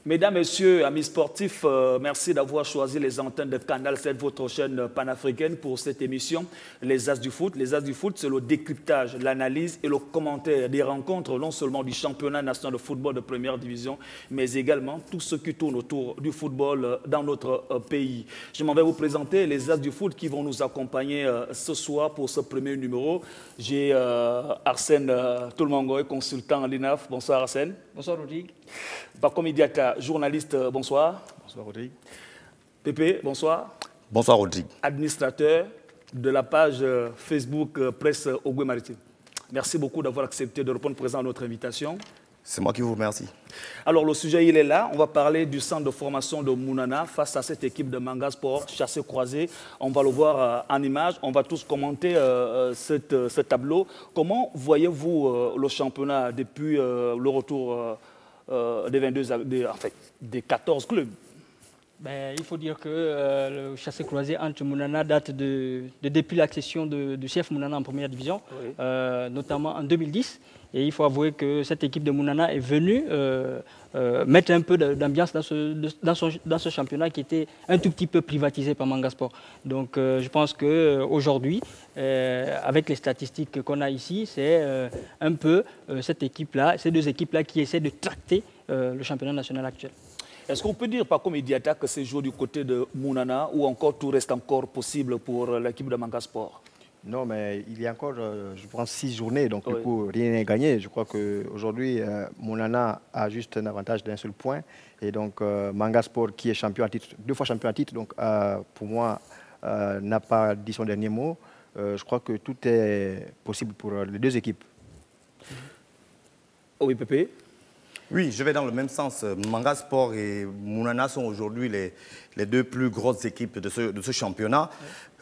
Mesdames, Messieurs, amis sportifs, merci d'avoir choisi les antennes de Canal 7, votre chaîne panafricaine, pour cette émission, Les As du Foot. Les As du Foot, c'est le décryptage, l'analyse et le commentaire des rencontres, non seulement du championnat national de football de première division, mais également tout ce qui tourne autour du football dans notre pays. Je m'en vais vous présenter les As du Foot qui vont nous accompagner ce soir pour ce premier numéro. J'ai Arsène Tolmangoy, consultant à l'INAF. Bonsoir Arsène. Bonsoir Rodrigue. Paco Midiata, journaliste, bonsoir. Bonsoir Rodrigue. Pépé, bonsoir. Bonsoir Rodrigue. Administrateur de la page Facebook Presse Ogoué Maritime. Merci beaucoup d'avoir accepté de répondre présent à notre invitation. C'est moi qui vous remercie. Alors le sujet, il est là. On va parler du centre de formation de Mounana face à cette équipe de Manga Sport, chassé-croisé. On va le voir en image. On va tous commenter ce tableau. Comment voyez-vous le championnat depuis le retour des 14 clubs? Il faut dire que le chassé-croisé entre Mounana date depuis l'accession du chef Mounana en première division, oui. Notamment en 2010. Et il faut avouer que cette équipe de Mounana est venue mettre un peu d'ambiance dans ce championnat qui était un tout petit peu privatisé par Manga Sport. Donc je pense qu'aujourd'hui, avec les statistiques qu'on a ici, c'est un peu cette équipe-là, ces deux équipes-là qui essaient de tracter le championnat national actuel. Est-ce qu'on peut dire, Paco Midiata, que c'est joué du côté de Mounana ou encore tout reste encore possible pour l'équipe de Manga Sport? Non, mais il y a encore, je pense, 6 journées, donc oui. Du coup, rien n'est gagné. Je crois qu'aujourd'hui, Mounana a juste un avantage d'un seul point. Et donc, Manga Sport, qui est champion à titre, 2 fois champion à titre, donc pour moi, n'a pas dit son dernier mot. Je crois que tout est possible pour les deux équipes. Oui, Pépé? Oui, je vais dans le même sens. Manga Sport et Mounana sont aujourd'hui les deux plus grosses équipes de ce championnat.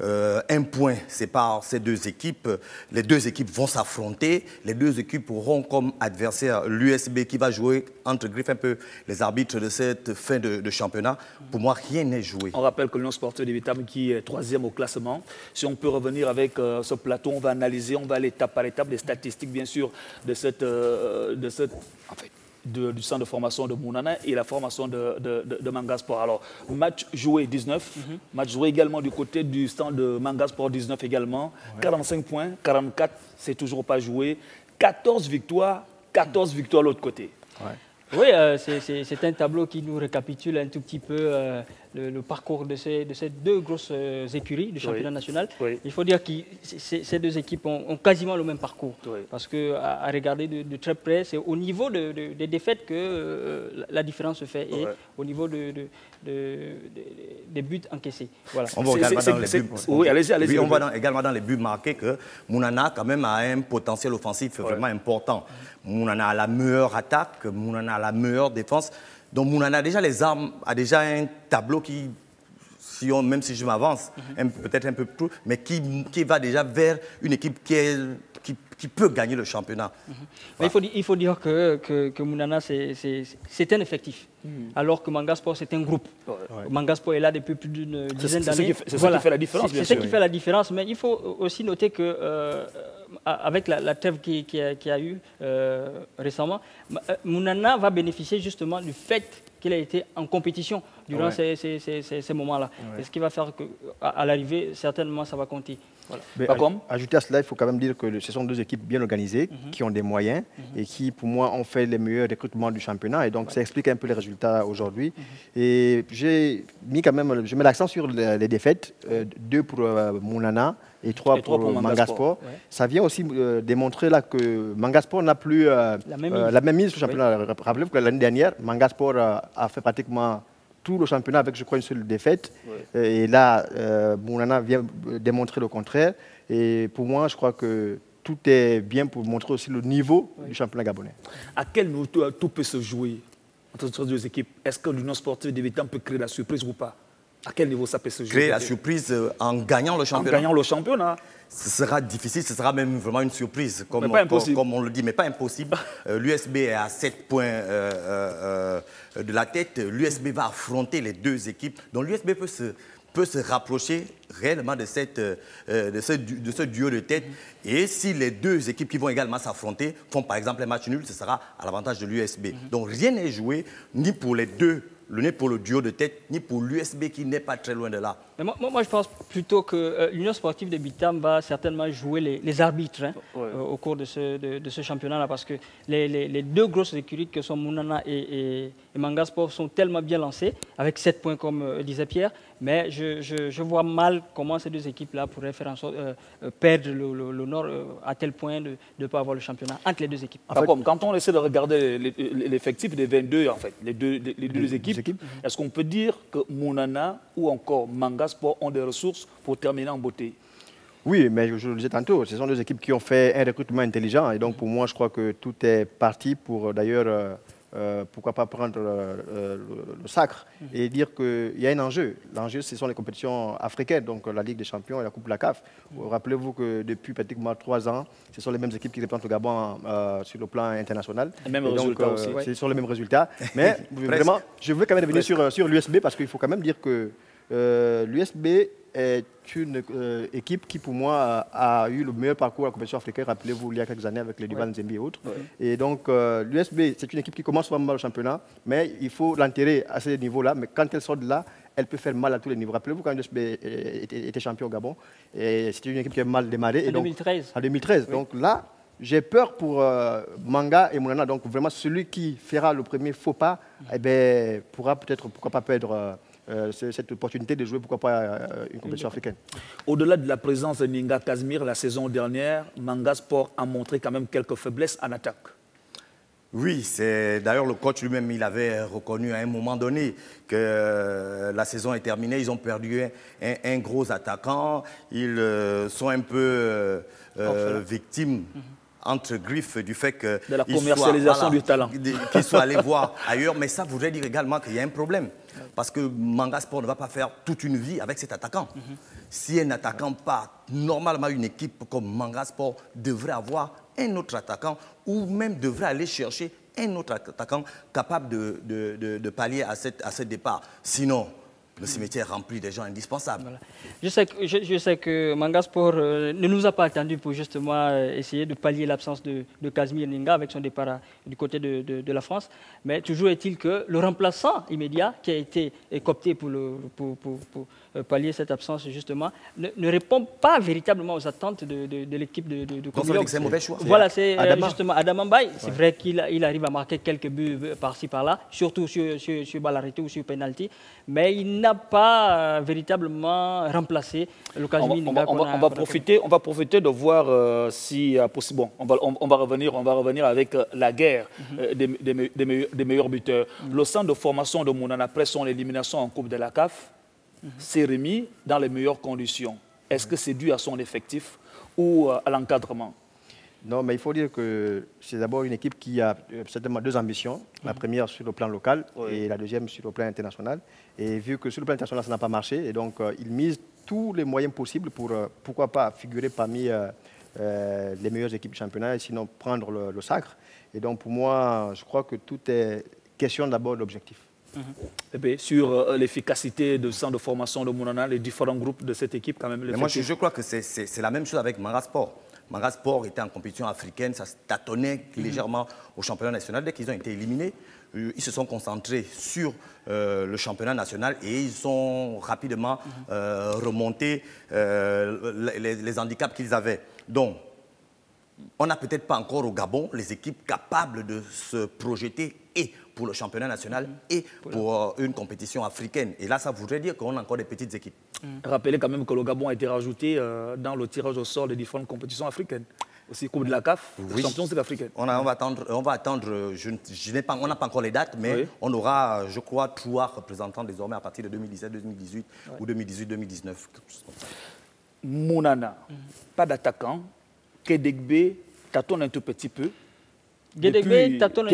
Un point sépare ces deux équipes. Les deux équipes vont s'affronter. Les deux équipes auront comme adversaire l'USB qui va jouer entre griffes un peu les arbitres de cette fin de championnat. Pour moi, rien n'est joué. On rappelle que l'Union Sportive de Vitam qui est 3e au classement. Si on peut revenir avec ce plateau, on va analyser, on va aller étape par étape les statistiques, bien sûr, du centre de formation de Mounana et la formation de Manga Sport. Alors, match joué 19, match joué également du côté du centre de Manga Sport 19 également. Ouais. 45 points, 44, c'est toujours pas joué. 14 victoires de l'autre côté. Ouais. Oui, c'est un tableau qui nous récapitule un tout petit peu le parcours de ces deux grosses écuries du championnat national. Oui. Il faut dire que ces deux équipes ont quasiment le même parcours. Oui. Parce qu'à regarder de très près, c'est au niveau des défaites que la différence se fait et au niveau des buts encaissés. Voilà. On va également dans les buts. Oui, allez-y. Oui, on va également dans les buts marqués que Mounana quand même a un potentiel offensif vraiment important. Mounana a la meilleure attaque, Mounana a la meilleure défense. Donc Mounana a déjà les armes, a déjà un tableau qui, même si je m'avance, peut-être un peu plus, mais qui va déjà vers une équipe qui peut gagner le championnat. Mais il faut dire que Mounana, c'est un effectif, alors que Manga Sport, c'est un groupe. Manga Sport est là depuis plus d'une dizaine d'années. C'est ça qui fait la différence, bien sûr. C'est ce qui fait la différence, mais il faut aussi noter que avec la trêve qu'il y a eu récemment, Mounana va bénéficier justement du fait qu'il a été en compétition durant ces moments-là. Et ce qui va faire qu'à l'arrivée, certainement, ça va compter. Voilà. Ajouter à cela, il faut quand même dire que ce sont deux équipes bien organisées, qui ont des moyens et qui, pour moi, ont fait les meilleurs recrutements du championnat. Et donc, ça explique un peu les résultats aujourd'hui. Et je mets l'accent sur les défaites, 2 pour Mounana et 3 pour Manga Sport. Ouais. Ça vient aussi démontrer là que Manga Sport n'a plus la même mise sur le championnat. Oui. Rappelez-vous que l'année dernière, Manga Sport a fait pratiquement tout le championnat avec, je crois, une seule défaite. Oui. Et là, Mounana vient démontrer le contraire. Et pour moi, je crois que tout est bien pour montrer aussi le niveau du championnat gabonais. À quel niveau tout peut se jouer entre ces deux équipes? Est-ce que l'Union Sportive de Vitam peut créer la surprise ou pas? À quel niveau ça peut se jouer? Créer la surprise en gagnant le championnat. En gagnant le championnat. Ce sera difficile, ce sera même vraiment une surprise, comme on le dit, mais pas impossible. L'USB est à 7 points de la tête. L'USB va affronter les deux équipes. Donc l'USB peut se rapprocher réellement de ce duo de tête. Et si les deux équipes qui vont également s'affronter font par exemple un match nul, ce sera à l'avantage de l'USB. Donc rien n'est joué, ni pour les deux, ni pour le duo de tête, ni pour l'USB qui n'est pas très loin de là. Mais moi, je pense plutôt que l'Union sportive de Bitam va certainement jouer les arbitres au cours de ce championnat-là, parce que les deux grosses écuries que sont Mounana et Manga Sport sont tellement bien lancées, avec 7 points comme disait Pierre, mais je vois mal comment ces deux équipes-là pourraient faire en sorte perdre l'honneur à tel point de ne pas avoir le championnat entre les deux équipes. En fait, quand on essaie de regarder l'effectif des 22, en fait, les deux équipes, est-ce qu'on peut dire que Mounana ou encore Manga Sport ont des ressources pour terminer en beauté? Oui, mais je le disais tantôt, ce sont deux équipes qui ont fait un recrutement intelligent. Et donc, pour moi, je crois que tout est parti pour, d'ailleurs, pourquoi pas prendre le sacre et dire qu'il y a un enjeu. L'enjeu, ce sont les compétitions africaines, donc la Ligue des Champions et la Coupe de la CAF. Rappelez-vous que depuis pratiquement 3 ans, ce sont les mêmes équipes qui représentent le Gabon sur le plan international. Les mêmes résultats aussi. Ce sont les mêmes résultats. Mais vraiment, je veux quand même revenir sur l'USB parce qu'il faut quand même dire que l'USB est une équipe qui, pour moi, a eu le meilleur parcours à la compétition africaine. Rappelez-vous, il y a quelques années avec les Duval Nzembi et autres. Et donc, l'USB, c'est une équipe qui commence vraiment mal au championnat, mais il faut l'enterrer à ce niveau-là. Mais quand elle sort de là, elle peut faire mal à tous les niveaux. Rappelez-vous quand l'USB était champion au Gabon, c'était une équipe qui a mal démarré. En 2013. En 2013. Oui. Donc là, j'ai peur pour Manga et Mounana. Donc vraiment, celui qui fera le premier faux pas, eh ben, pourra peut-être, pourquoi pas perdre cette opportunité de jouer, pourquoi pas, une compétition africaine. Au-delà de la présence de Ninga Casimir la saison dernière, Manga Sport a montré quand même quelques faiblesses en attaque. Oui, c'est d'ailleurs le coach lui-même, il avait reconnu à un moment donné que la saison est terminée, ils ont perdu un gros attaquant, ils sont un peu victimes entre griffes du fait que de la commercialisation du talent, qu'ils soient allés voir ailleurs, mais ça voudrait dire également qu'il y a un problème. Parce que Manga Sport ne va pas faire toute une vie avec cet attaquant. Si un attaquant part, normalement une équipe comme Manga Sport devrait avoir un autre attaquant ou même devrait aller chercher un autre attaquant capable de pallier à ce départ. Sinon, le cimetière rempli des gens indispensables. Voilà. Je sais que Manga Sport ne nous a pas attendu pour justement essayer de pallier l'absence de Casimir Ninga avec son départ du côté de la France. Mais toujours est-il que le remplaçant immédiat qui a été coopté pour pallier cette absence justement ne répond pas véritablement aux attentes de l'équipe de Comilog. C'est un mauvais choix. Voilà, c'est justement Adama Mbaye. C'est vrai qu'il arrive à marquer quelques buts par-ci par-là, surtout sur balle arrêtée ou sur penalty, mais il n'a pas véritablement remplacé le Casimir Ninga. On va profiter de voir si possible. Bon, on va revenir avec la guerre des meilleurs buteurs. Le centre de formation de Mounana, après son élimination en Coupe de la CAF, s'est remis dans les meilleures conditions. Est-ce que c'est dû à son effectif ou à l'encadrement? Non, mais il faut dire que c'est d'abord une équipe qui a certainement 2 ambitions. La première sur le plan local et la deuxième sur le plan international. Et vu que sur le plan international, ça n'a pas marché, et donc ils misent tous les moyens possibles pour, pourquoi pas, figurer parmi les meilleures équipes du championnat et sinon prendre le sacre. Et donc pour moi, je crois que tout est question d'abord d'objectif. Eh bien, sur l'efficacité de centre de formation de Mounana, les différents groupes de cette équipe, quand même. Mais moi, je crois que c'est la même chose avec Manga Sport. Manga Sport était en compétition africaine, ça se tâtonnait légèrement au championnat national. Dès qu'ils ont été éliminés, ils se sont concentrés sur le championnat national et ils ont rapidement remonté les handicaps qu'ils avaient. Donc, on n'a peut-être pas encore au Gabon les équipes capables de se projeter et pour le championnat national et pour une compétition africaine. Et là, ça voudrait dire qu'on a encore des petites équipes. Rappelez quand même que le Gabon a été rajouté dans le tirage au sort des différentes compétitions africaines. Aussi, Coupe de la CAF, champion africaine. On va attendre, on n'a pas encore les dates, mais on aura, je crois, 3 représentants désormais à partir de 2017, 2018 ou 2018, 2019. Mounana, pas d'attaquant. Kedegbe tâtonne un tout petit peu. Gedegbe tâtonne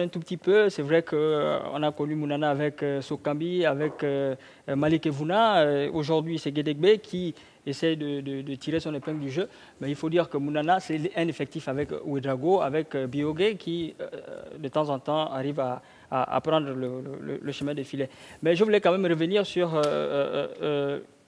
un tout petit peu. C'est vrai qu'on a connu Mounana avec Sokambi, avec Malik Evuna. Aujourd'hui, c'est Gedegbe qui essaie de tirer son épingle du jeu. Mais il faut dire que Mounana, c'est un effectif avec Ouedraogo, avec Biogué, qui de temps en temps arrive à à prendre le chemin des filets. Mais je voulais quand même revenir sur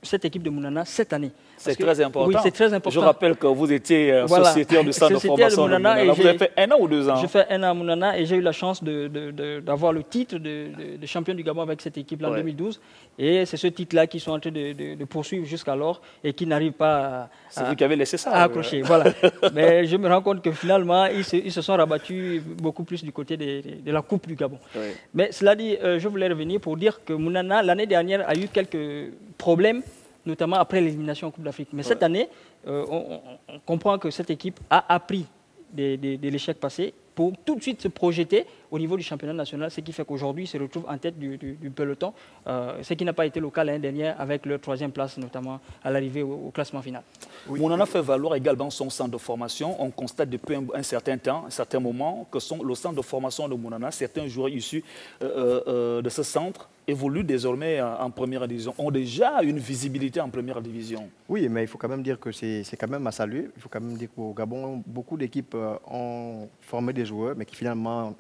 cette équipe de Mounana cette année. C'est très important. Oui, c'est très important. Je rappelle que vous étiez sociétaire du centre de formation de Mounana. Vous avez fait 1 an ou 2 ans? J'ai fait 1 an à Mounana et j'ai eu la chance d'avoir le titre de champion du Gabon avec cette équipe-là en 2012. Et c'est ce titre-là qu'ils sont en train de poursuivre jusqu'alors et qui n'arrivent pas c'est vous qui avez laissé ça à accrocher. Voilà. Mais je me rends compte que finalement, ils se sont rabattus beaucoup plus du côté de la Coupe du Gabon. Oui. Mais cela dit, je voulais revenir pour dire que Mounana, l'année dernière, a eu quelques problèmes, notamment après l'élimination en Coupe d'Afrique. Mais cette année, on comprend que cette équipe a appris de l'échec passé pour tout de suite se projeter au niveau du championnat national, ce qui fait qu'aujourd'hui, ils se retrouvent en tête du peloton, ce qui n'a pas été le cas l'année dernière avec leur 3e place, notamment à l'arrivée au classement final. Oui. On en a fait valoir également son centre de formation. On constate depuis un certain temps, un certain moment, que le centre de formation de Mounana, certains joueurs issus de ce centre évoluent désormais en première division, ont déjà une visibilité en première division. Oui, mais il faut quand même dire que c'est quand même à saluer. Il faut quand même dire qu'au Gabon, beaucoup d'équipes ont formé des joueurs, mais qui finalement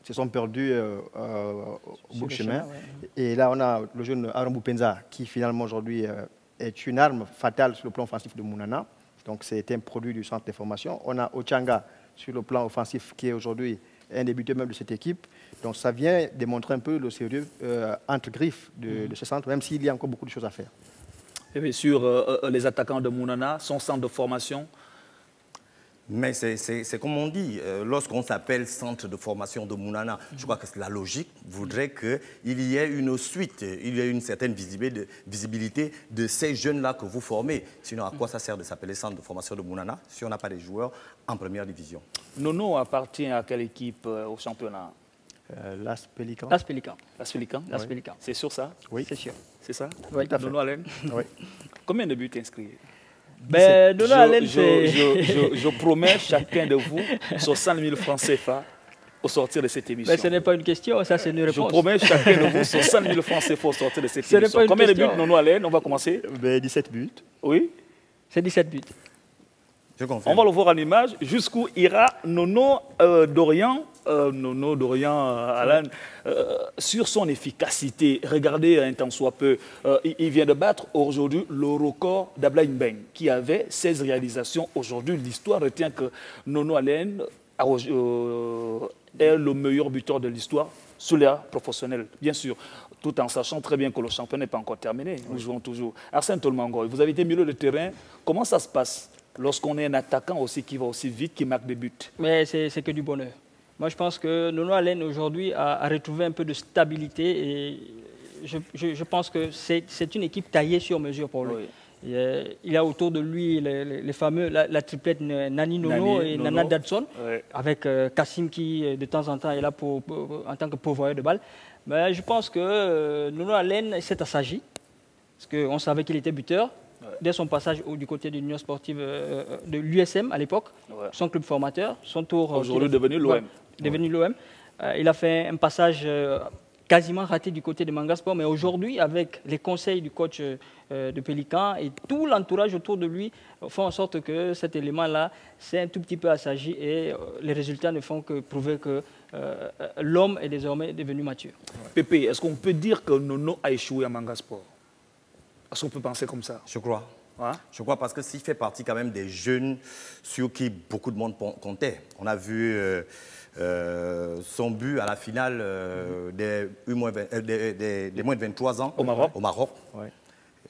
se sont perdus au bout du chemin. Ouais. Et là, on a le jeune Aaron Boupenza, qui finalement aujourd'hui est une arme fatale sur le plan offensif de Mounana. Donc c'est un produit du centre de formation. On a Ochanga sur le plan offensif, qui est aujourd'hui un des buteurs même de cette équipe. Donc ça vient démontrer un peu le sérieux entre griffes de ce centre, même s'il y a encore beaucoup de choses à faire. Et bien sûr, les attaquants de Mounana, son centre de formation. Mais c'est comme on dit, lorsqu'on s'appelle centre de formation de Mounana, je crois que la logique voudrait qu'il y ait une suite, il y ait une certaine visibilité de ces jeunes-là que vous formez. Sinon, à quoi ça sert de s'appeler centre de formation de Mounana si on n'a pas des joueurs en première division? Nono appartient à quelle équipe au championnat? L'As Pélican. L'As Pélican. L'As Pélican? L'As Pélican. C'est sûr ça? Oui, c'est sûr. C'est ça? Oui, tout à fait. Nono Allen? Oui. Combien de buts inscrits? Ben, je promets chacun de vous 60 000 francs CFA au sortir de cette émission. Mais ce n'est pas une question, ça c'est une réponse. Je promets chacun de vous 60 000 francs CFA au sortir de cette émission. Combien de buts, Nono Allen? On va commencer. 17 buts. Oui. C'est 17 buts. Je confirme. On va le voir en image. Jusqu'où ira Nono Dorian, Alan, sur son efficacité. Regardez un tant soit peu. Il vient de battre aujourd'hui le record d'Ablaye Mbeng, qui avait 16 réalisations. Aujourd'hui, l'histoire retient que Nono Allen est le meilleur buteur de l'histoire sous l'ère professionnelle, bien sûr, tout en sachant très bien que le championnat n'est pas encore terminé. Nous jouons toujours. Arsène Tolmangoy, vous avez été milieu de terrain. Comment ça se passe lorsqu'on est un attaquant aussi qui va aussi vite, qui marque des buts? Mais c'est que du bonheur. Moi, je pense que Nono Allen, aujourd'hui, a retrouvé un peu de stabilité et je pense que c'est une équipe taillée sur mesure pour lui. Oui. Il a autour de lui les fameux, la triplette Nani Nono et Nana Dadson, oui, avec Kassim qui, de temps en temps, est là en tant que pourvoyeur de balles. Mais je pense que Nono Allen s'est assagi, parce qu'on savait qu'il était buteur. Dès son passage du côté de l'Union sportive de l'USM à l'époque, son club formateur, son tour... Aujourd'hui devenu l'OM. Devenu l'OM. Il a fait un passage quasiment raté du côté de Mangasport, mais aujourd'hui, avec les conseils du coach de Pélican et tout l'entourage autour de lui, font en sorte que cet élément-là s'est un tout petit peu assagi et les résultats ne font que prouver que l'homme est désormais devenu mature. Pépé, est-ce qu'on peut dire que Nono a échoué à Mangasport? Est-ce qu'on peut penser comme ça? Je crois. Hein? Je crois parce que s'il fait partie quand même des jeunes sur qui beaucoup de monde comptait. On a vu son but à la finale des moins de 23 ans au Maroc. Ouais.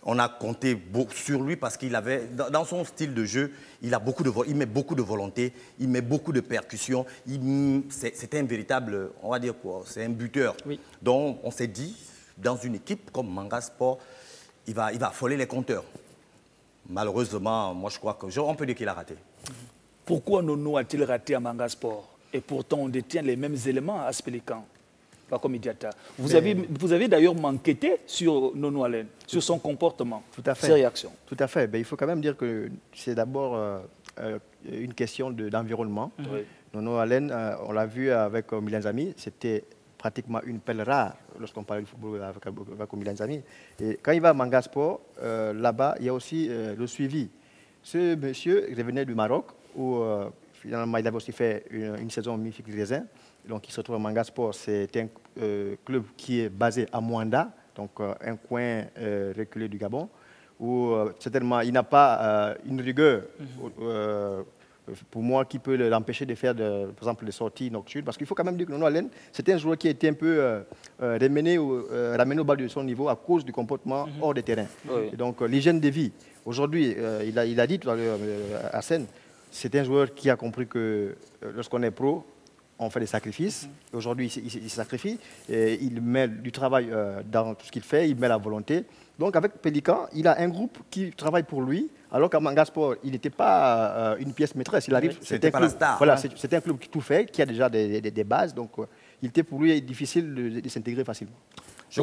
On a compté sur lui parce qu'il avait, dans son style de jeu, il met beaucoup de volonté, il met beaucoup de percussions. C'est un véritable, on va dire quoi, c'est un buteur. Oui. Donc on s'est dit, dans une équipe comme Mangasport, il va affoler les compteurs. Malheureusement, moi je crois qu'on peut dire qu'il a raté. Pourquoi Nono a-t-il raté à Mangasport? Et pourtant on détient les mêmes éléments à Spélican, pas comme Idiata. Vous avez d'ailleurs enquêté sur Nono Allen, sur son comportement, ses réactions. Tout à fait. Ben, il faut quand même dire que c'est d'abord une question d'environnement. Oui. Nono Allen, on l'a vu avec Milan Zami, c'était pratiquement une pelle rare lorsqu'on parle du football avec Milan Zami. Et quand il va à Mangasport, là-bas, il y a aussi le suivi. Ce monsieur revenait du Maroc où finalement, il avait aussi fait une saison magnifique du Raisin. Donc, il se retrouve à Manga Sport. C'est un club qui est basé à Mwanda, donc un coin reculé du Gabon, où certainement il n'a pas une rigueur pour moi qui peut l'empêcher de faire, par exemple, des sorties nocturnes. Parce qu'il faut quand même dire que Nono Allen, c'était un joueur qui a été un peu ramené au bas de son niveau à cause du comportement hors des terrains. Oui. Et donc, l'hygiène de vie. Aujourd'hui, il a dit tout à l'heure à Sen, c'est un joueur qui a compris que lorsqu'on est pro, on fait des sacrifices. Aujourd'hui, il se sacrifie. Et il met du travail dans tout ce qu'il fait, il met la volonté. Donc, avec Pélican, il a un groupe qui travaille pour lui, alors qu'à Manga Sport, il n'était pas une pièce maîtresse. Il arrive, c'était pas la star. Voilà, c'est un club qui tout fait, qui a déjà des bases. Donc, il était pour lui difficile de s'intégrer facilement. Je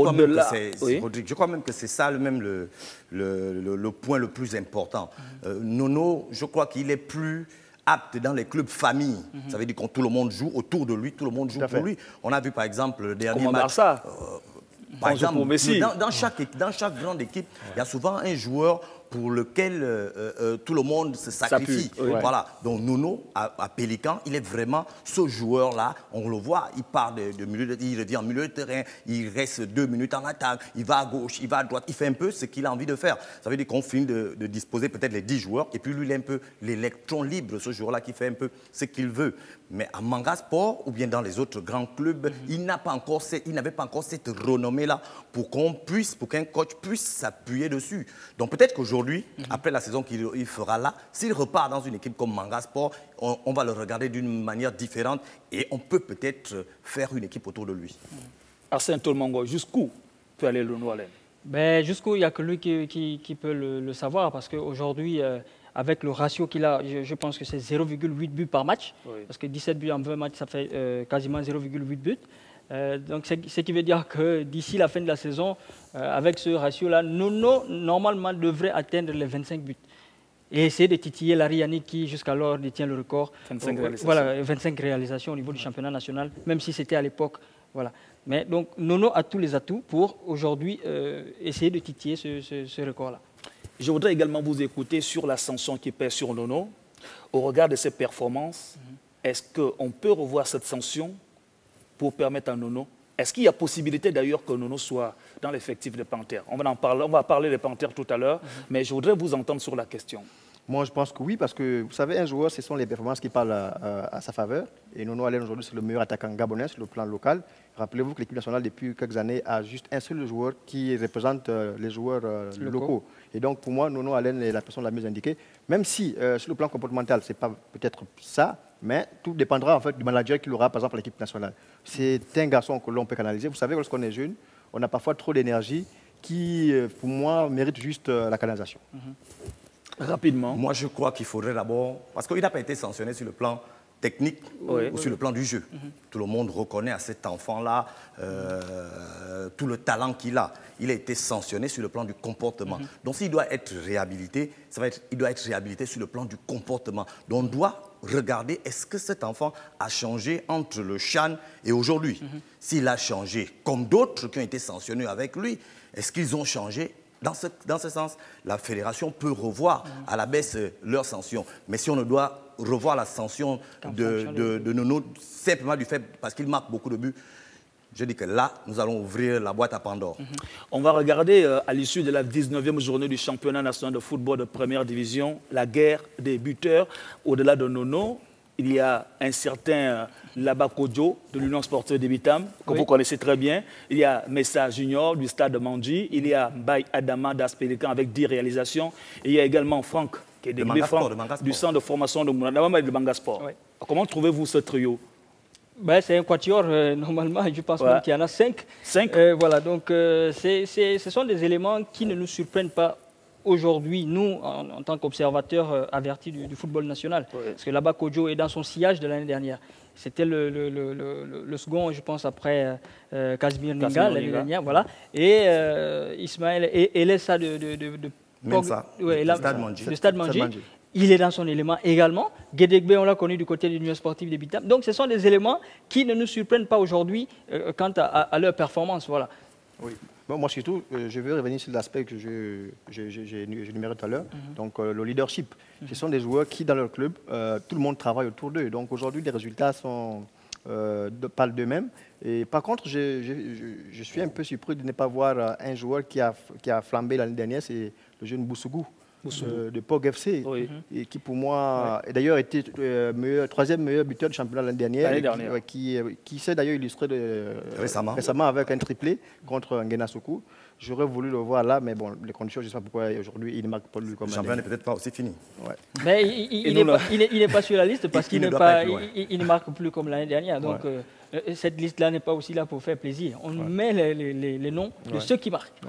crois même que c'est ça le point le plus important. Nono, je crois qu'il est plus apte dans les clubs famille. Ça veut dire que tout le monde joue autour de lui, tout le monde joue pour lui. On a vu par exemple le dernier match. Par exemple, dans chaque grande équipe, il y a souvent un joueur pour lequel tout le monde se sacrifie. Voilà. Donc Nono, à Pélican, il est vraiment ce joueur-là. On le voit, il part de milieu, il revient en milieu de terrain, il reste 2 minutes en attaque, il va à gauche, il va à droite, il fait un peu ce qu'il a envie de faire. Ça veut dire qu'on finit de disposer peut-être les 10 joueurs, et puis lui, il est un peu l'électron libre, ce joueur-là qui fait un peu ce qu'il veut. Mais à Manga Sport, ou bien dans les autres grands clubs, il n'avait pas encore cette renommée-là pour qu'un coach puisse s'appuyer dessus. Donc peut-être qu'aujourd'hui, après la saison qu'il fera là, s'il repart dans une équipe comme Manga Sport, on va le regarder d'une manière différente et on peut peut-être faire une équipe autour de lui. Arsène Tolmongo, jusqu'où peut aller le Nono Allen? Ben, jusqu'où il n'y a que lui qui peut le savoir, parce qu'aujourd'hui, avec le ratio qu'il a, je pense que c'est 0,8 buts par match, parce que 17 buts en 20 matchs, ça fait quasiment 0,8 buts. Donc, ce qui veut dire que d'ici la fin de la saison, avec ce ratio-là, Nono, normalement, devrait atteindre les 25 buts. Et essayer de titiller Larry Yannick qui, jusqu'alors, détient le record. 25 réalisations. Voilà, 25 réalisations au niveau du championnat national, même si c'était à l'époque. Voilà. Mais donc, Nono a tous les atouts pour, aujourd'hui, essayer de titiller ce record-là. Je voudrais également vous écouter sur l'ascension qui pèse sur Nono. Au regard de ses performances, est-ce qu'on peut revoir cette sanction pour permettre à Nono? Est-ce qu'il y a possibilité d'ailleurs que Nono soit dans l'effectif des Panthères? On va parler des Panthères tout à l'heure, mais je voudrais vous entendre sur la question. Moi, je pense que oui, parce que, vous savez, un joueur, ce sont les performances qui parlent à sa faveur. Et Nono Allen, aujourd'hui, c'est le meilleur attaquant gabonais sur le plan local. Rappelez-vous que l'équipe nationale, depuis quelques années, a juste un seul joueur qui représente les joueurs locaux. Et donc, pour moi, Nono Allen est la personne la mieux indiquée. Même si, sur le plan comportemental, ce n'est pas peut-être ça, mais tout dépendra en fait du manager qu'il aura, par exemple, à l'équipe nationale. C'est un garçon que l'on peut canaliser. Vous savez, lorsqu'on est jeune, on a parfois trop d'énergie qui, pour moi, mérite juste la canalisation. Rapidement. Moi, je crois qu'il faudrait d'abord... Parce qu'il n'a pas été sanctionné sur le plan technique ou sur le plan du jeu. Tout le monde reconnaît à cet enfant-là tout le talent qu'il a. Il a été sanctionné sur le plan du comportement. Donc, s'il doit être réhabilité, il doit être réhabilité sur le plan du comportement. Donc, on doit regarder, est-ce que cet enfant a changé entre le CHAN et aujourd'hui? S'il a changé, comme d'autres qui ont été sanctionnés avec lui, est-ce qu'ils ont changé? Dans ce sens, la fédération peut revoir à la baisse leur sanction. Mais si on ne doit revoir la sanction de Nono, simplement du fait parce qu'il marque beaucoup de buts, je dis que là, nous allons ouvrir la boîte à Pandore. On va regarder à l'issue de la 19e journée du championnat national de football de première division, la guerre des buteurs. Au-delà de Nono, il y a un certain Labakodjo de l'Union sportive de Bitam, que vous connaissez très bien. Il y a Messa Junior du stade de Mandji. Il y a Mbaye Adama d'Aspélican avec 10 réalisations. Et il y a également Franck, qui est déguisé du centre de formation de Mounana de Manga Sport. Comment trouvez-vous ce trio? C'est un quatuor, normalement, je pense même qu'il y en a 5. 5 voilà, donc ce sont des éléments qui ne nous surprennent pas aujourd'hui, nous, en tant qu'observateurs avertis du football national. Parce que là-bas, Kodjo est dans son sillage de l'année dernière. C'était le second, je pense, après Casimir Ninga l'année dernière. Voilà. Et Ismaël Elessa de Stade Mandji. Il est dans son élément également. Guédegbe, on l'a connu du côté de l'Union sportive de Bitam. Donc, ce sont des éléments qui ne nous surprennent pas aujourd'hui quant à leur performance. Voilà. Oui. Bon, moi, surtout, je veux revenir sur l'aspect que j'ai énuméré tout à l'heure, donc le leadership. Ce sont des joueurs qui, dans leur club, tout le monde travaille autour d'eux. Donc aujourd'hui, les résultats parlent d'eux-mêmes. Et par contre, je suis un peu surpris de ne pas voir un joueur qui a flambé l'année dernière, c'est le jeune Boussougou. De Pog FC, et qui pour moi, d'ailleurs était troisième meilleur buteur du championnat l'année dernière, qui s'est d'ailleurs illustré récemment avec un triplé contre Nguena Soukou. J'aurais voulu le voir là, mais bon, les conditions, je ne sais pas pourquoi aujourd'hui il ne marque pas lui comme le championnat n'est peut-être pas aussi fini. Ouais. Mais il n'est pas sur la liste parce qu'il ne marque plus comme l'année dernière. Donc cette liste-là n'est pas aussi là pour faire plaisir. On met les noms de ceux qui marquent.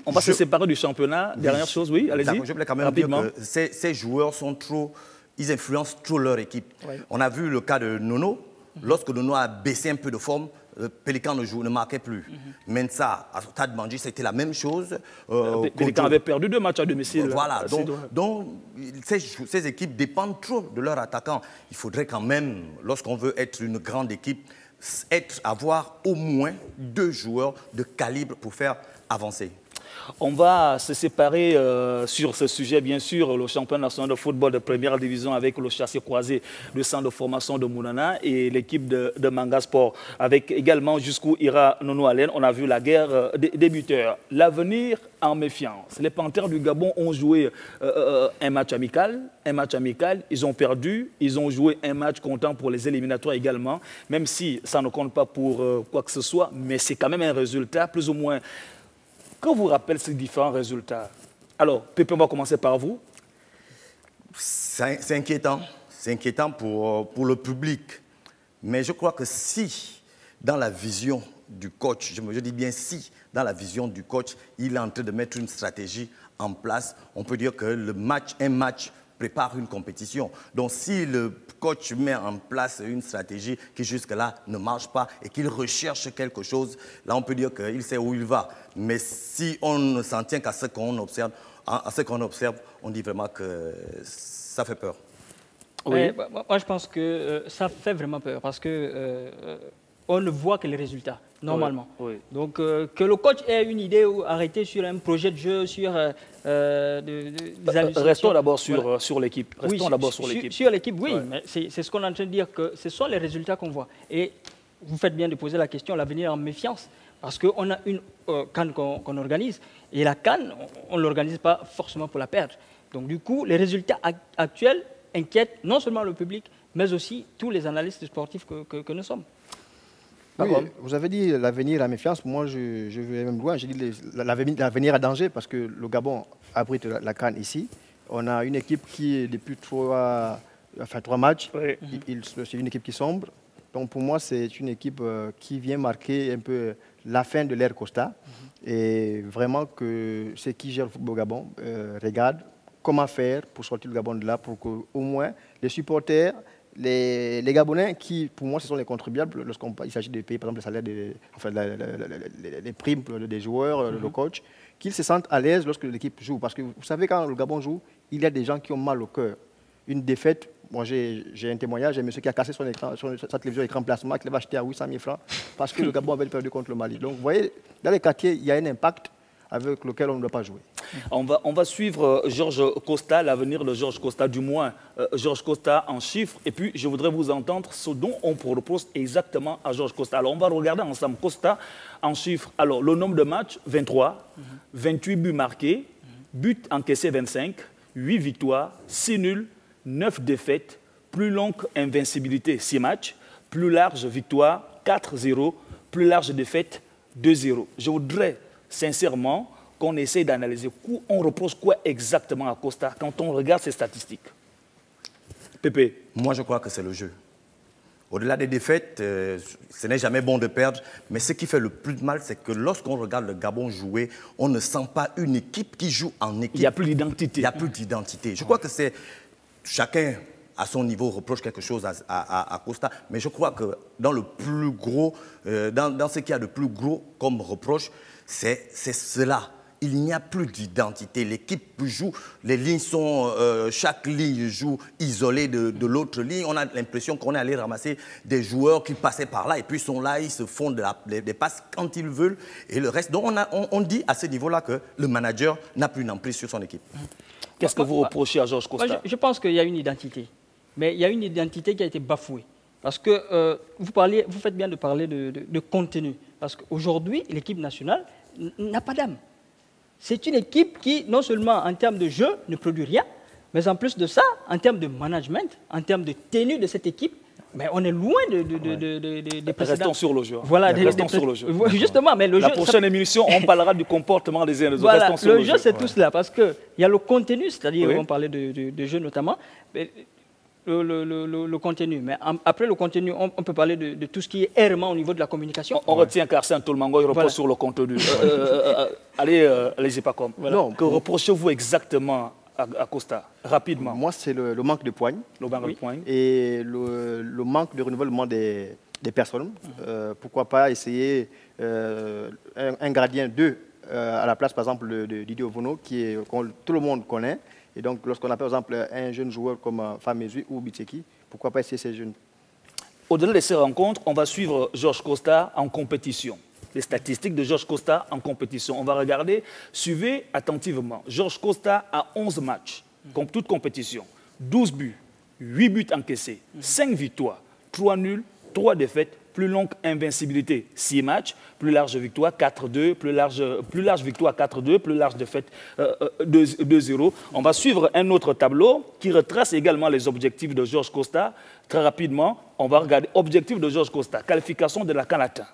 On va se séparer du championnat. Dernière chose, oui, allez-y. Je voulais quand même dire que ces joueurs sont ils influencent trop leur équipe. On a vu le cas de Nono. Lorsque Nono a baissé un peu de forme, Pélican ne marquait plus. Mensa, à Stade Bandji, c'était la même chose. Pélican avait perdu 2 matchs à domicile. Voilà, donc ces équipes dépendent trop de leurs attaquants. Il faudrait quand même, lorsqu'on veut être une grande équipe, avoir au moins 2 joueurs de calibre pour faire avancer. On va se séparer sur ce sujet, bien sûr, le championnat national de football de première division avec le chassé croisé du centre de formation de Mounana et l'équipe de Manga Sport, avec également jusqu'où ira Nono Allen. On a vu la guerre des buteurs. L'avenir en méfiance. Les Panthères du Gabon ont joué un match amical. Ils ont perdu. Ils ont joué un match comptant pour les éliminatoires également, même si ça ne compte pas pour quoi que ce soit, mais c'est quand même un résultat plus ou moins. Quand vous rappelez ces différents résultats, alors, Pépé, on va commencer par vous. C'est inquiétant. C'est inquiétant pour le public. Mais je crois que si, dans la vision du coach, je dis bien si, dans la vision du coach, il est en train de mettre une stratégie en place, on peut dire que un match prépare une compétition. Donc si le coach met en place une stratégie qui jusque-là ne marche pas et qu'il recherche quelque chose, là on peut dire qu'il sait où il va. Mais si on ne s'en tient qu'à ce qu'on observe, on dit vraiment que ça fait peur. Oui. Moi je pense que ça fait vraiment peur parce que on ne voit que les résultats, normalement. Oui. Donc, que le coach ait une idée ou arrêter sur un projet de jeu, sur des Restons d'abord sur l'équipe. Restons d'abord sur l'équipe. Sur l'équipe, oui, mais c'est ce qu'on est en train de dire, que ce sont les résultats qu'on voit. Et vous faites bien de poser la question, l'avenir en méfiance, parce qu'on a une CAN qu'on organise, et la CAN, on ne l'organise pas forcément pour la perdre. Donc, du coup, les résultats actuels inquiètent non seulement le public, mais aussi tous les analystes sportifs que nous sommes. Oui, vous avez dit l'avenir à méfiance. Moi, je vais même loin. J'ai dit l'avenir à danger parce que le Gabon abrite la CAN ici. On a une équipe qui, depuis 3 matchs, c'est une équipe qui sombre. Donc, pour moi, c'est une équipe qui vient marquer un peu la fin de l'ère Costa. Et vraiment que ceux qui gèrent le football au Gabon regardent comment faire pour sortir le Gabon de là, pour qu'au moins les supporters, les Gabonais, qui pour moi ce sont les contribuables lorsqu'il s'agit de payer par exemple les salaires, les primes des joueurs, le coach, qu'ils se sentent à l'aise lorsque l'équipe joue. Parce que vous savez, quand le Gabon joue, il y a des gens qui ont mal au cœur. Une défaite, moi j'ai un témoignage, j'ai un monsieur qui a cassé sa télévision écran plasma, qui l'avait acheté à 800 000 francs parce que le Gabon avait perdu contre le Mali. Donc vous voyez, dans les quartiers, il y a un impact avec lequel on ne doit pas jouer. On va suivre Georges Costa, l'avenir de Georges Costa, du moins Georges Costa en chiffres. Et puis, je voudrais vous entendre ce dont on propose exactement à Georges Costa. Alors, on va regarder ensemble Costa en chiffres. Alors, le nombre de matchs, 23, 28 buts marqués, buts encaissés 25, 8 victoires, 6 nuls, 9 défaites, plus longue invincibilité, 6 matchs, plus large victoire, 4-0, plus large défaite, 2-0. Je voudrais sincèrement qu'on essaie d'analyser. On reproche quoi exactement à Costa quand on regarde ces statistiques? Pépé. Moi, je crois que c'est le jeu. Au-delà des défaites, ce n'est jamais bon de perdre, mais ce qui fait le plus de mal, c'est que lorsqu'on regarde le Gabon jouer, on ne sent pas une équipe qui joue en équipe. Il n'y a plus d'identité. Il n'y a plus d'identité. Je crois que c'est chacun à son niveau reproche quelque chose à Costa, mais je crois que dans le plus gros, dans ce qu'il y a de plus gros comme reproche, c'est cela il n'y a plus d'identité. L'équipe joue, les lignes sont, chaque ligne joue isolée de l'autre ligne. On a l'impression qu'on est allé ramasser des joueurs qui passaient par là et puis ils sont là, ils se font des passes quand ils veulent et le reste. Donc on dit à ce niveau-là que le manager n'a plus d'emprise sur son équipe. Qu'est-ce que vous reprochez à Georges Costa? Je pense qu'il y a une identité, mais il y a une identité qui a été bafouée. Parce que vous faites bien de parler de contenu. Parce qu'aujourd'hui, l'équipe nationale n'a pas d'âme. C'est une équipe qui, non seulement en termes de jeu, ne produit rien, mais en plus de ça, en termes de management, en termes de tenue de cette équipe, mais on est loin des précédents. Restons sur le jeu. Voilà, restons sur le jeu. Justement, mais le La jeu, prochaine émission, on parlera du comportement des uns et des autres. Voilà, Restons sur le jeu, c'est tout cela. Parce qu'il y a le contenu, c'est-à-dire, on parlait de jeu notamment, mais le contenu. Mais après le contenu, on peut parler de tout ce qui est errement au niveau de la communication. On retient qu'Arsène Tolmango, il repose sur le contenu. Allez-y, pas comme. Non, que reprochez-vous exactement à Costa, rapidement? Moi, c'est le manque de poigne. Le manque de poigne. Et le manque de renouvellement des personnes. Pourquoi pas essayer un gardien 2 à la place, par exemple, de Didier Ovono, que tout le monde connaît. Et donc, lorsqu'on a, par exemple, un jeune joueur comme Famezui ou Bitseki, pourquoi pas essayer ces jeunes? Au-delà de ces rencontres, on va suivre Georges Costa en compétition. Les statistiques de Georges Costa en compétition. On va regarder, suivez attentivement. Georges Costa a 11 matchs, comme toute compétition. 12 buts, 8 buts encaissés, 5 victoires, 3 nuls, 3 défaites, plus longue invincibilité, 6 matchs, plus large victoire, 4-2, plus large victoire, 4-2, plus large défaite, 2-0. On va suivre un autre tableau qui retrace également les objectifs de Georges Costa. Très rapidement, on va regarder objectif de Georges Costa, qualification de la Canada.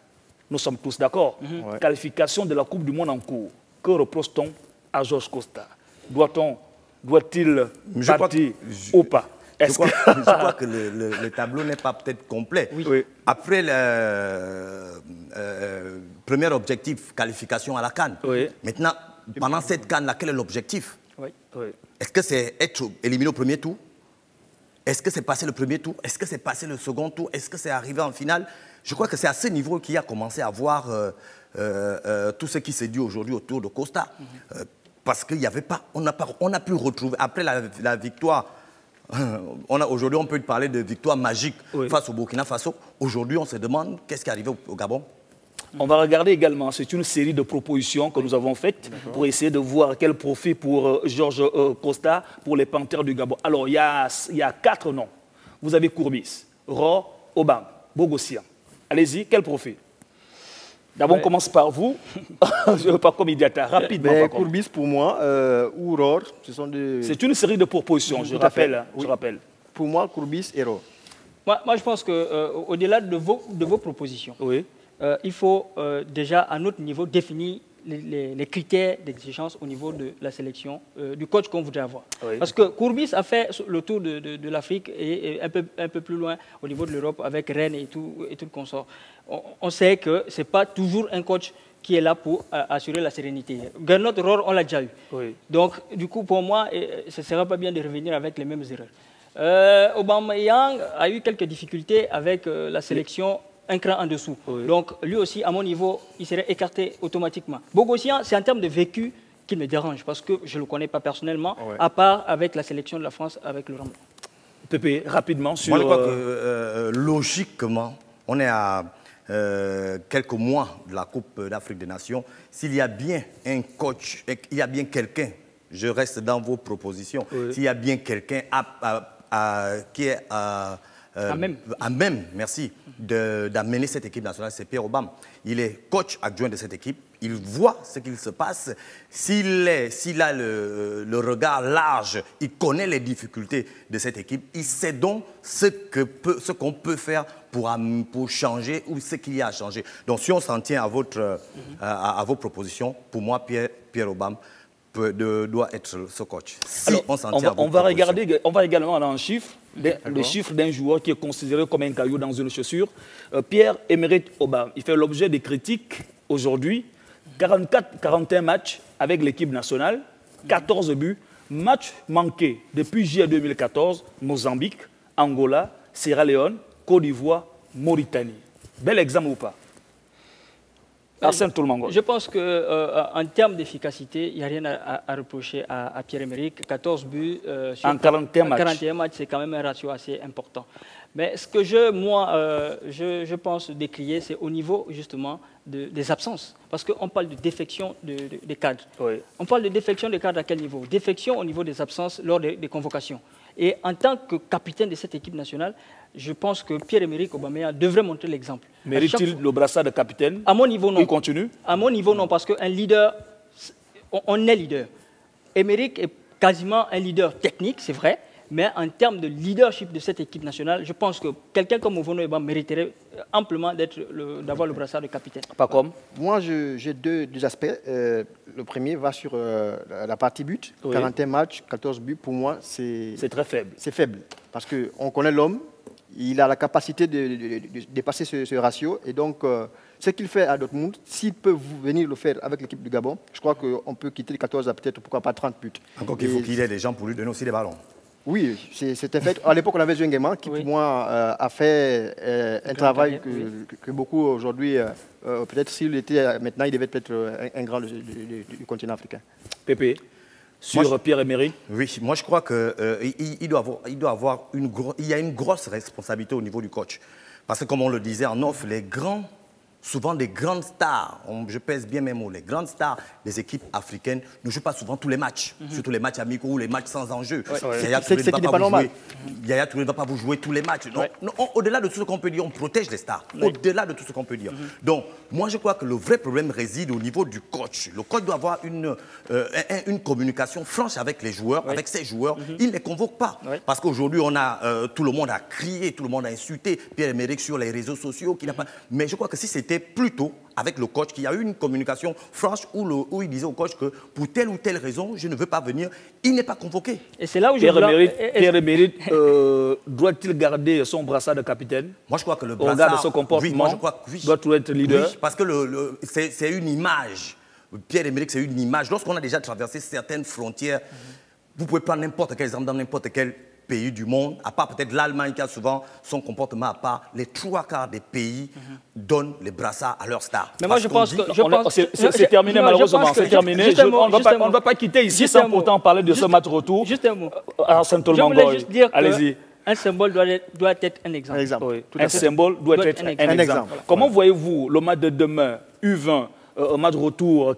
Nous sommes tous d'accord. Qualification de la Coupe du Monde en cours. Que reproche-t-on à Georges Costa? Doit-il partir ou pas? Je crois que le tableau n'est pas peut-être complet. Oui. Après le premier objectif, qualification à la CAN. Maintenant, pendant cette CAN, quel est l'objectif? Est-ce que c'est être éliminé au premier tour? Est-ce que c'est passer le premier tour? Est-ce que c'est passer le second tour? Est-ce que c'est arriver en finale? Je crois que c'est à ce niveau qu'il a commencé à voir tout ce qui s'est dit aujourd'hui autour de Costa. Parce qu'il n'y avait pas, on n'a pu retrouver, après la victoire, aujourd'hui on peut parler de victoire magique face au Burkina Faso. Aujourd'hui on se demande qu'est-ce qui est arrivé au Gabon. On va regarder également, c'est une série de propositions que nous avons faites pour essayer de voir quel profit pour Georges Costa, pour les Panthères du Gabon. Alors il y a 4 noms. Vous avez Courbis, Rohr, Obam, Bogossian. Allez-y, quel profil? D'abord, on commence par vous, pas comme Idiata, rapidement. Courbis, pour moi, ou Rohr, ce sont des... C'est une série de propositions, je rappelle. Pour moi, Courbis et Rohr. Moi, je pense qu'au-delà de vos propositions, il faut déjà, à notre niveau, définir les critères d'exigence au niveau de la sélection du coach qu'on voudrait avoir. Parce que Courbis a fait le tour de l'Afrique et un peu plus loin au niveau de l'Europe avec Rennes et tout le consort. On sait que ce n'est pas toujours un coach qui est là pour assurer la sérénité. Gernot Rohr, on l'a déjà eu. Donc, du coup, pour moi, ce ne sera pas bien de revenir avec les mêmes erreurs. Aubameyang a eu quelques difficultés avec la sélection un cran en dessous. Donc, lui aussi, à mon niveau, il serait écarté automatiquement. Bogossian, c'est en termes de vécu qui me dérange, parce que je ne le connais pas personnellement, à part avec la sélection de la France, avec le Rambon. Pépé, rapidement sur... Moi, je crois que, logiquement, on est à quelques mois de la Coupe d'Afrique des Nations. S'il y a bien un coach, il y a bien quelqu'un, je reste dans vos propositions, s'il y a bien quelqu'un qui est... à même, merci, d'amener cette équipe nationale, c'est Pierre Obama. Il est coach adjoint de cette équipe, il voit ce qu'il se passe. S'il a le regard large, il connaît les difficultés de cette équipe, il sait donc ce qu'on peut faire pour changer ou ce qu'il y a à changer. Donc si on s'en tient à vos propositions, pour moi, Pierre Obama doit être ce coach. Si alors, on s'en tient on va également aller en chiffres. Le chiffre d'un joueur qui est considéré comme un caillou dans une chaussure. Pierre-Emerick Aubameyang, il fait l'objet des critiques aujourd'hui. 41 matchs avec l'équipe nationale, 14 buts, matchs manqués depuis juillet 2014, Mozambique, Angola, Sierra Leone, Côte d'Ivoire, Mauritanie. Bel exemple ou pas? Arsène Toulmongo. Je pense qu'en termes d'efficacité, il n'y a rien à reprocher à Pierre-Emerick. 14 buts en 41 matchs. 41 matchs, c'est quand même un ratio assez important. Mais ce que je pense décrier, c'est au niveau justement des absences. Parce qu'on parle de défection des cadres. Oui. On parle de défection des cadres à quel niveau? Défection au niveau des absences lors des convocations. Et en tant que capitaine de cette équipe nationale, je pense que Pierre-Emerick Aubameyang devrait montrer l'exemple. Mérite-t-il le brassard de capitaine? À mon niveau, non. Il continue? À mon niveau, non, parce qu'un leader, on est leader. Emerick est quasiment un leader technique, c'est vrai, mais en termes de leadership de cette équipe nationale, je pense que quelqu'un comme Ovono Eba mériterait amplement d'avoir le brassard de capitaine. Pas comme? Moi, j'ai deux aspects. Le premier va sur la partie but. Oui. 41 matchs, 14 buts. Pour moi, c'est très faible. C'est faible. Parce qu'on connaît l'homme. Il a la capacité de dépasser ce ratio. Et donc, ce qu'il fait à Dortmund, s'il peut venir le faire avec l'équipe du Gabon, je crois qu'on peut quitter les 14 à peut-être, pourquoi pas 30 buts. Encore qu'il faut qu'il ait des gens pour lui donner aussi des ballons. Oui, c'était fait. À l'époque, on avait Jean Guéman qui, pour moi, a fait un travail que beaucoup aujourd'hui, peut-être s'il était maintenant, il devait être un grand du continent africain. Pépé, sur Pierre-Emerick? Oui, moi je crois qu'il doit avoir il y a une grosse responsabilité au niveau du coach. Parce que comme on le disait en off, souvent des grandes stars, je pèse bien mes mots, les grandes stars des équipes africaines ne jouent pas souvent tous les matchs, surtout les matchs amicaux ou les matchs sans enjeu. Yaya Touré ne va pas vous jouer tous les matchs. Au-delà de tout ce qu'on peut dire, on protège les stars. Au-delà de tout ce qu'on peut dire. Donc, moi je crois que le vrai problème réside au niveau du coach. Le coach doit avoir une communication franche avec les joueurs, avec ses joueurs. Il ne les convoque pas. Parce qu'aujourd'hui, tout le monde a crié, tout le monde a insulté Pierre-Emerick sur les réseaux sociaux. Mais je crois que si c'était plutôt avec le coach, qu'il y a eu une communication franche où il disait au coach que pour telle ou telle raison, je ne veux pas venir, il n'est pas convoqué. Et c'est là où Pierre-Emerick doit-il garder son brassard de capitaine? Moi, je crois que le brassard, au regard de son comportement, doit être leader. Oui, parce que c'est une image. Pierre-Emerick, c'est une image. Lorsqu'on a déjà traversé certaines frontières, vous pouvez prendre n'importe quel exemple dans n'importe quel pays du monde, à part peut-être l'Allemagne qui a souvent son comportement à part, les 3/4 des pays donnent les brassards à leurs stars. Mais moi je pense que... C'est terminé malheureusement, c'est terminé. On ne va pas quitter ici sans pourtant parler de ce match retour. Juste un mot. Arsène Toulmongo, je voulais juste dire allez-y. Un symbole doit être un exemple. Oui. Un symbole doit être un exemple. Comment voyez-vous le match de demain, U20, match retour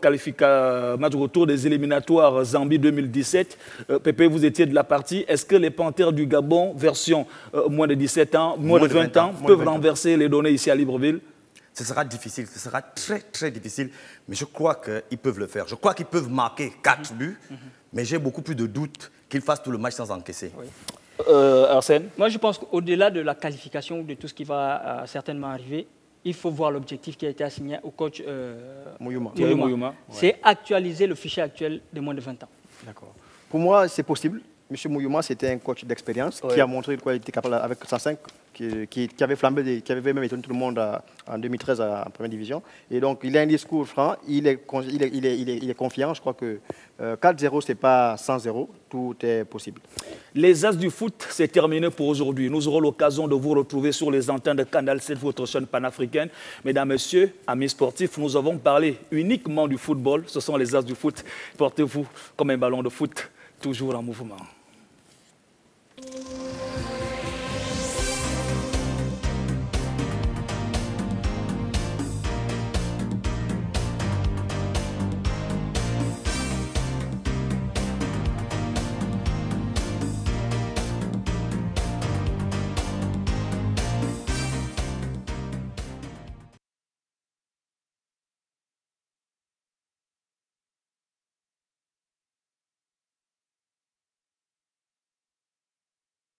des éliminatoires Zambie 2017. Pépé, vous étiez de la partie. Est-ce que les Panthères du Gabon, version moins de 17 ans, moins de 20 ans, peuvent renverser les données ici à Libreville? Ce sera difficile, ce sera très très difficile, mais je crois qu'ils peuvent le faire. Je crois qu'ils peuvent marquer 4 buts, mais j'ai beaucoup plus de doutes qu'ils fassent tout le match sans encaisser. Oui. Arsène? Moi je pense qu'au-delà de la qualification, de tout ce qui va certainement arriver, il faut voir l'objectif qui a été assigné au coach Mouyouma. C'est actualiser le fichier actuel de moins de 20 ans. D'accord. Pour moi, c'est possible. M. Mouyouma, c'était un coach d'expérience qui a montré quoi il était capable avec 105, qui avait flambé, qui avait même étonné tout le monde en 2013 en première division. Et donc, il a un discours franc, il est confiant. Je crois que 4-0, ce n'est pas 100-0, tout est possible. Les As du foot, c'est terminé pour aujourd'hui. Nous aurons l'occasion de vous retrouver sur les antennes de Canal 7, votre chaîne panafricaine. Mesdames, Messieurs, amis sportifs, nous avons parlé uniquement du football. Ce sont les As du foot. Portez-vous comme un ballon de foot, toujours en mouvement.